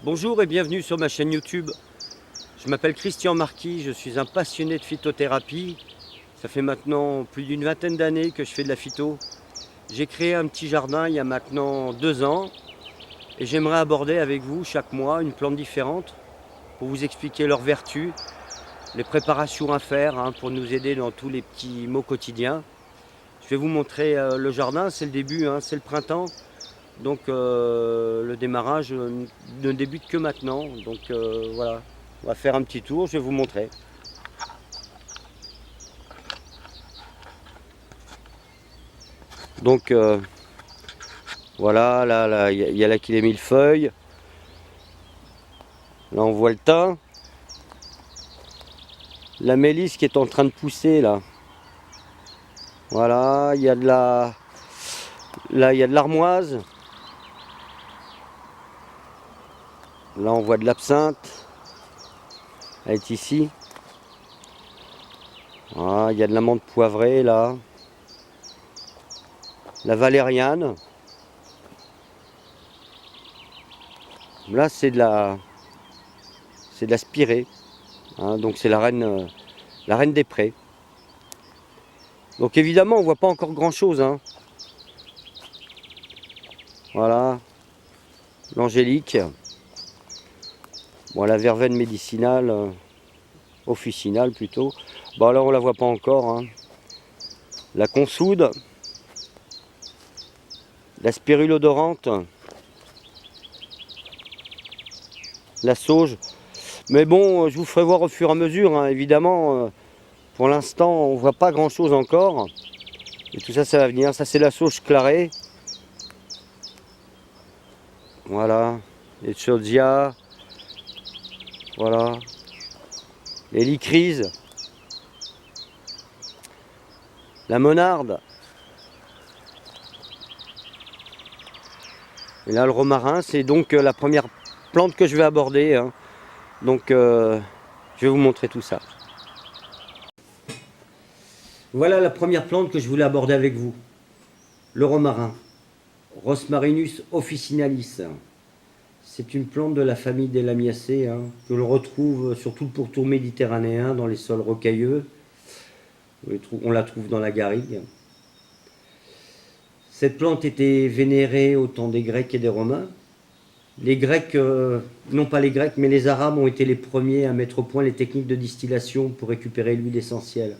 Bonjour et bienvenue sur ma chaîne YouTube. Je m'appelle Christian Marquis, je suis un passionné de phytothérapie. Ça fait maintenant plus d'une vingtaine d'années que je fais de la phyto. J'ai créé un petit jardin il y a maintenant 2 ans et j'aimerais aborder avec vous chaque mois une plante différente pour vous expliquer leurs vertus, les préparations à faire pour nous aider dans tous les petits maux quotidiens. Je vais vous montrer le jardin, c'est le début, c'est le printemps. Donc le démarrage ne débute que maintenant. Donc voilà, on va faire un petit tour, je vais vous montrer. Donc voilà, là, il y a là qu'il est millefeuille. Là on voit le thym. La mélisse qui est en train de pousser là. Voilà, il y a de la. Là il y a de l'armoise. Là on voit de l'absinthe. Elle est ici. Voilà, il y a de l'amande poivrée là. La valériane. Là c'est de la spirée. Donc c'est la reine des prés. Donc évidemment on voit pas encore grand chose. Voilà. L'angélique. Bon, la verveine médicinale, officinale plutôt. Bon là on la voit pas encore. La consoude. La spirule odorante. La sauge. Mais bon, je vous ferai voir au fur et à mesure, évidemment. Pour l'instant, on voit pas grand chose encore. Et tout ça, ça va venir. Ça, c'est la sauge clarée. Voilà. Les chaudias. Voilà. Les lycrises. La monarde. Et là, le romarin, c'est donc la première plante que je vais aborder. Donc, je vais vous montrer tout ça. Voilà la première plante que je voulais aborder avec vous. Le romarin. Rosmarinus officinalis. C'est une plante de la famille des Lamiacées, que l'on retrouve sur tout le pourtour méditerranéen, dans les sols rocailleux. On la trouve dans la garrigue. Cette plante était vénérée au temps des Grecs et des Romains. Les Grecs, non pas les Grecs, mais les Arabes ont été les premiers à mettre au point les techniques de distillation pour récupérer l'huile essentielle.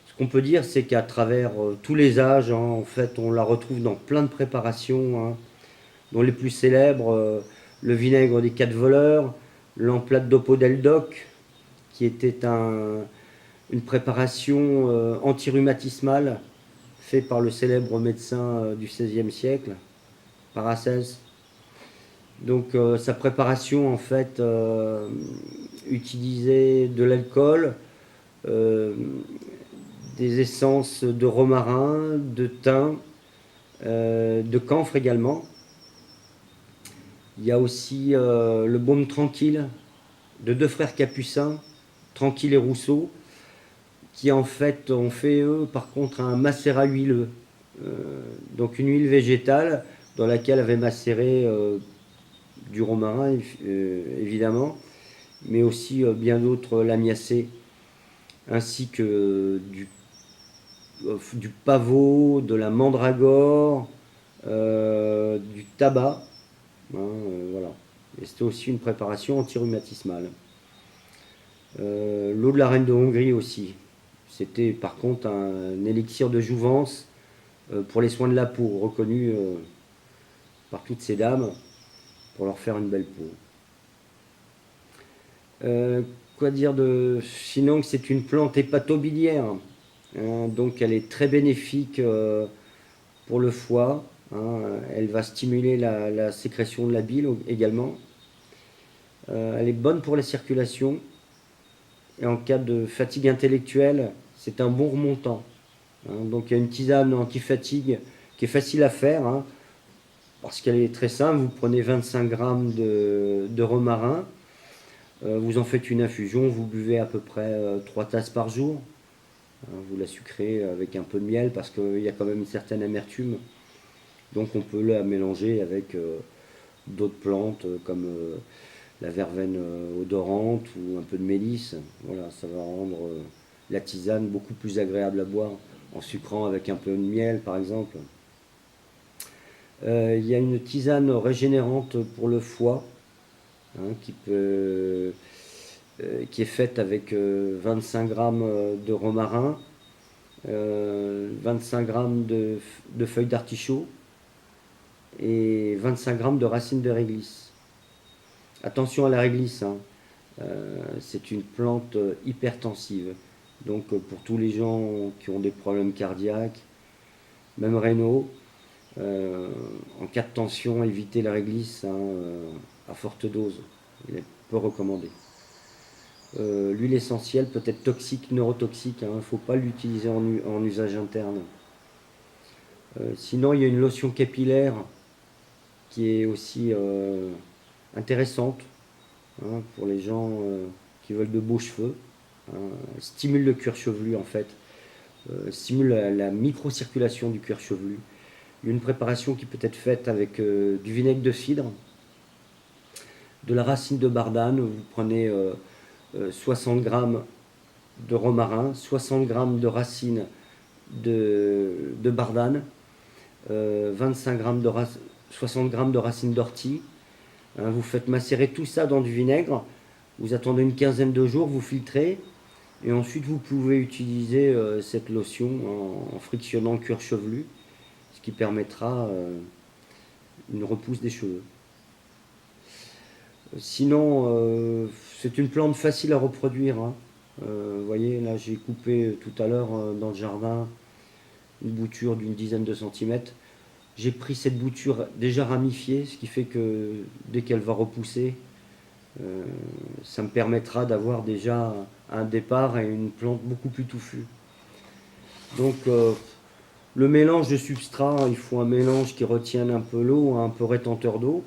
Ce qu'on peut dire, c'est qu'à travers tous les âges, en fait, on la retrouve dans plein de préparations, dont les plus célèbres, le vinaigre des 4 voleurs, l'emplate d'Opodel-Doc, qui était une préparation antirhumatismale faite par le célèbre médecin du XVIe siècle, Paracelse. Donc sa préparation en fait utilisait de l'alcool, des essences de romarin, de thym, de camphre également. Il y a aussi le baume tranquille de 2 frères capucins, Tranquille et Rousseau, qui en fait ont fait eux par contre un macérat huileux. Donc une huile végétale dans laquelle avait macéré du romarin évidemment, mais aussi bien d'autres lamiacées, ainsi que du pavot, de la mandragore, du tabac. Voilà. Et c'était aussi une préparation antirhumatismale. L'eau de la reine de Hongrie aussi. C'était par contre un élixir de jouvence pour les soins de la peau, reconnu par toutes ces dames pour leur faire une belle peau. Quoi dire de sinon que c'est une plante hépatobiliaire, donc elle est très bénéfique pour le foie. Elle va stimuler la sécrétion de la bile également. Elle est bonne pour la circulation. Et en cas de fatigue intellectuelle, c'est un bon remontant. Donc il y a une tisane anti-fatigue qui est facile à faire, parce qu'elle est très simple. Vous prenez 25 grammes de romarin, vous en faites une infusion, vous buvez à peu près 3 tasses par jour. Vous la sucrez avec un peu de miel parce qu'il y a quand même une certaine amertume. Donc on peut la mélanger avec d'autres plantes comme la verveine odorante ou un peu de mélisse. Voilà, ça va rendre la tisane beaucoup plus agréable à boire, en sucrant avec un peu de miel par exemple. Il y a une tisane régénérante pour le foie, hein, qui est faite avec 25 grammes de romarin, 25 grammes de feuilles d'artichaut et 25 grammes de racines de réglisse. Attention à la réglisse, hein. C'est une plante hypertensive. Donc pour tous les gens qui ont des problèmes cardiaques, même rénaux, en cas de tension, évitez la réglisse, hein, à forte dose. Il est peu recommandé. L'huile essentielle peut être toxique, neurotoxique, hein, il ne faut pas l'utiliser en usage interne. Sinon, il y a une lotion capillaire qui est aussi intéressante, hein, pour les gens qui veulent de beaux cheveux. Hein, stimule le cuir chevelu en fait, stimule la microcirculation du cuir chevelu. Il y a une préparation qui peut être faite avec du vinaigre de cidre, de la racine de bardane. Vous prenez 60 grammes de romarin, 60 grammes de racines de bardane, 25 grammes 60 grammes de racines d'ortie. Hein, vous faites macérer tout ça dans du vinaigre, vous attendez une quinzaine de jours, vous filtrez, et ensuite vous pouvez utiliser cette lotion en frictionnant le cuir chevelu, ce qui permettra une repousse des cheveux. Sinon, c'est une plante facile à reproduire, hein. Vous voyez, là j'ai coupé tout à l'heure dans le jardin une bouture d'une dizaine de centimètres. J'ai pris cette bouture déjà ramifiée, ce qui fait que dès qu'elle va repousser, ça me permettra d'avoir déjà un départ et une plante beaucoup plus touffue. Donc le mélange de substrat, il faut un mélange qui retienne un peu l'eau, un peu rétenteur d'eau.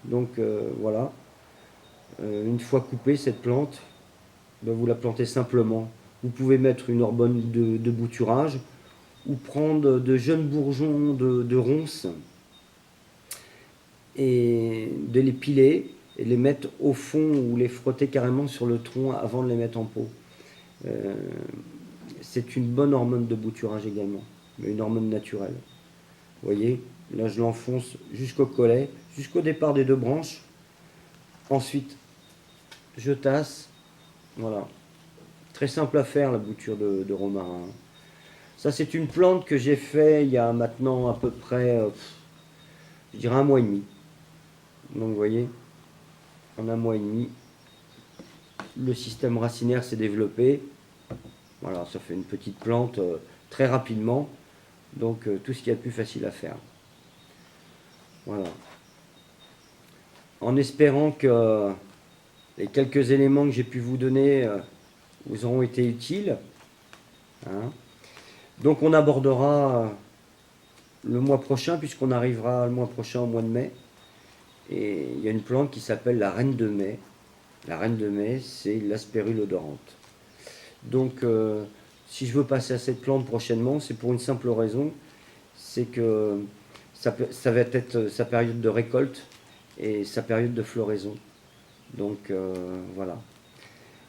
Donc voilà. Une fois coupée cette plante, ben, vous la plantez simplement. Vous pouvez mettre une hormone de bouturage ou prendre de jeunes bourgeons de ronces et de les piler et les mettre au fond ou les frotter carrément sur le tronc avant de les mettre en pot. C'est une bonne hormone de bouturage également, mais une hormone naturelle. Vous voyez, là je l'enfonce jusqu'au collet, jusqu'au départ des deux branches. Ensuite, je tasse. Voilà. Très simple à faire la bouture de romarin. Ça c'est une plante que j'ai fait il y a maintenant à peu près, je dirais un mois et demi. Donc vous voyez, en un mois et demi, le système racinaire s'est développé. Voilà, ça fait une petite plante très rapidement. Donc tout ce qu'il y a de plus facile à faire. Voilà. En espérant que les quelques éléments que j'ai pu vous donner vous auront été utiles. Hein. Donc on abordera le mois prochain, puisqu'on arrivera le mois prochain au mois de mai. Et il y a une plante qui s'appelle la reine de mai. La reine de mai, c'est l'aspérule odorante. Donc si je veux passer à cette plante prochainement, c'est pour une simple raison, c'est que ça va être sa période de récolte et sa période de floraison. Donc voilà.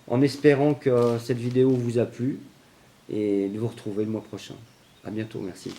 En espérant que cette vidéo vous a plu et de vous retrouver le mois prochain. A bientôt, merci.